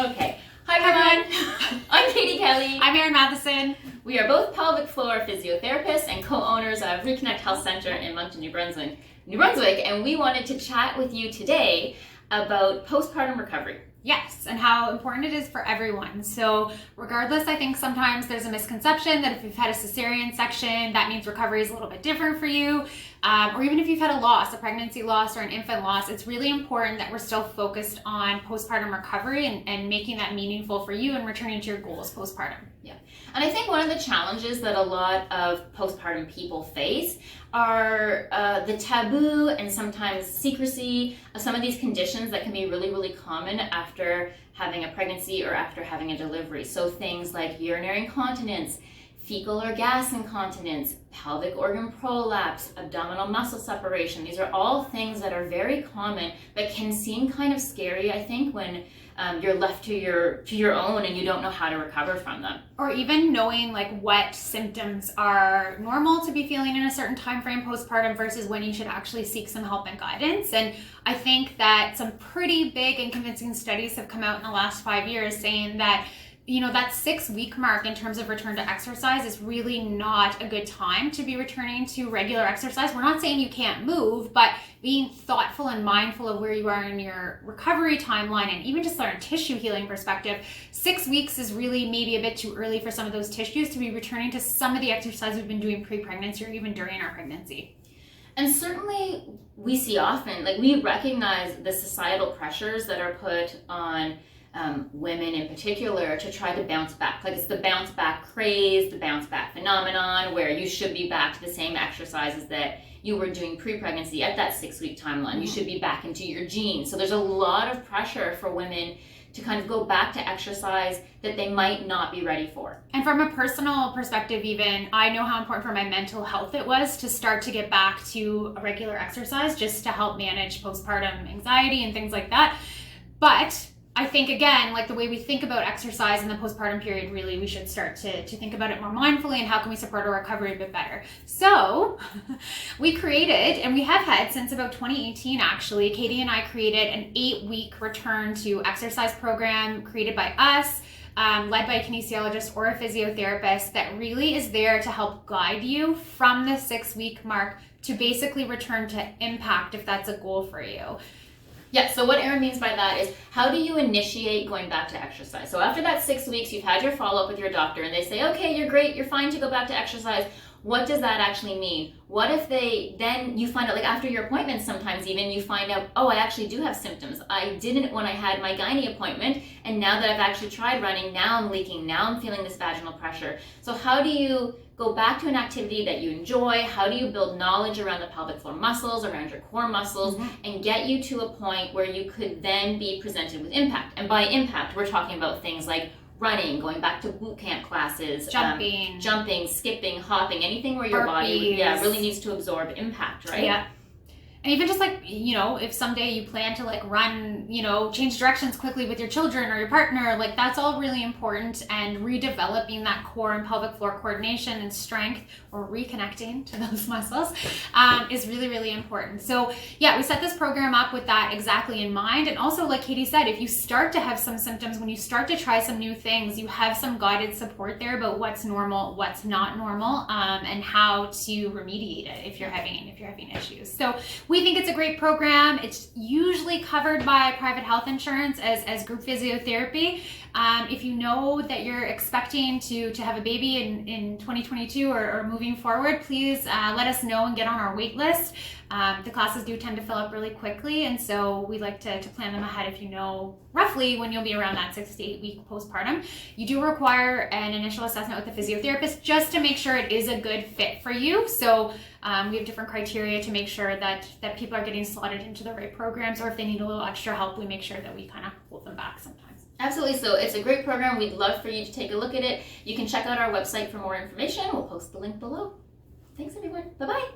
Okay. Hi everyone. I'm Katie Kelly. I'm Eryn Matheson. We are both pelvic floor physiotherapists and co-owners of ReConnect Health Centre in Moncton, New Brunswick, and we wanted to chat with you today about postpartum recovery. Yes, and how important it is for everyone. So regardless, I think sometimes there's a misconception that if you've had a cesarean section, that means recovery is a little bit different for you. Or even if you've had a loss, a pregnancy loss or an infant loss, it's really important that we're still focused on postpartum recovery and making that meaningful for you and returning to your goals postpartum. Yeah. And I think one of the challenges that a lot of postpartum people face are the taboo and sometimes secrecy of some of these conditions that can be really, really common after having a pregnancy or after having a delivery. So things like urinary incontinence, fecal or gas incontinence, pelvic organ prolapse, abdominal muscle separation. These are all things that are very common but can seem kind of scary, I think, when you're left to your own and you don't know how to recover from them. Or even knowing like what symptoms are normal to be feeling in a certain time frame postpartum versus when you should actually seek some help and guidance. And I think that some pretty big and convincing studies have come out in the last 5 years saying that that 6-week mark in terms of return to exercise is really not a good time to be returning to regular exercise. We're not saying you can't move, but being thoughtful and mindful of where you are in your recovery timeline and even just on a tissue healing perspective, 6 weeks is really maybe a bit too early for some of those tissues to be returning to some of the exercise we've been doing pre-pregnancy or even during our pregnancy. And certainly we see often, we recognize the societal pressures that are put on women in particular to try to bounce back. It's the bounce back craze, the bounce back phenomenon where you should be back to the same exercises that you were doing pre-pregnancy at that 6-week timeline. You should be back into your genes. So there's a lot of pressure for women to kind of go back to exercise that they might not be ready for. And from a personal perspective even, I know how important for my mental health it was to start to get back to a regular exercise just to help manage postpartum anxiety and things like that. But I think, again, the way we think about exercise in the postpartum period, really, we should start to think about it more mindfully and how can we support our recovery a bit better. So we created, and we have had since about 2018 actually, Katie and I created an 8-week return to exercise program created by us, led by a kinesiologist or a physiotherapist that really is there to help guide you from the 6-week mark to basically return to impact if that's a goal for you. Yeah, so what Eryn means by that is, how do you initiate going back to exercise? So after that 6 weeks, you've had your follow-up with your doctor and they say, okay, you're great, you're fine to go back to exercise. What does that actually mean? What if then you find out, after your appointment sometimes even, you find out, oh, I actually do have symptoms. I didn't when I had my gynae appointment, and now that I've actually tried running, now I'm leaking, now I'm feeling this vaginal pressure. So how do you go back to an activity that you enjoy? How do you build knowledge around the pelvic floor muscles, around your core muscles, and get you to a point where you could then be presented with impact? And by impact, we're talking about things like running, going back to boot camp classes, jumping, skipping, hopping, anything where your body really needs to absorb impact, right? Yeah. And even just if someday you plan to run, change directions quickly with your children or your partner, that's all really important. And redeveloping that core and pelvic floor coordination and strength, or reconnecting to those muscles, is really, really important. So yeah, we set this program up with that exactly in mind. And also, like Katie said, if you start to have some symptoms, when you start to try some new things, you have some guided support there about what's normal, what's not normal, and how to remediate it if you're having issues. So we think it's a great program. It's usually covered by private health insurance as group physiotherapy. If you know that you're expecting to have a baby in 2022 or moving forward, please let us know and get on our wait list. The classes do tend to fill up really quickly, and so we like to plan them ahead if you know roughly when you'll be around that 6 to 8 week postpartum. You do require an initial assessment with the physiotherapist just to make sure it is a good fit for you. So we have different criteria to make sure that people are getting slotted into the right programs, or if they need a little extra help, we make sure that we kind of hold them back sometimes. Absolutely. So it's a great program. We'd love for you to take a look at it. You can check out our website for more information. We'll post the link below. Thanks, everyone. Bye-bye.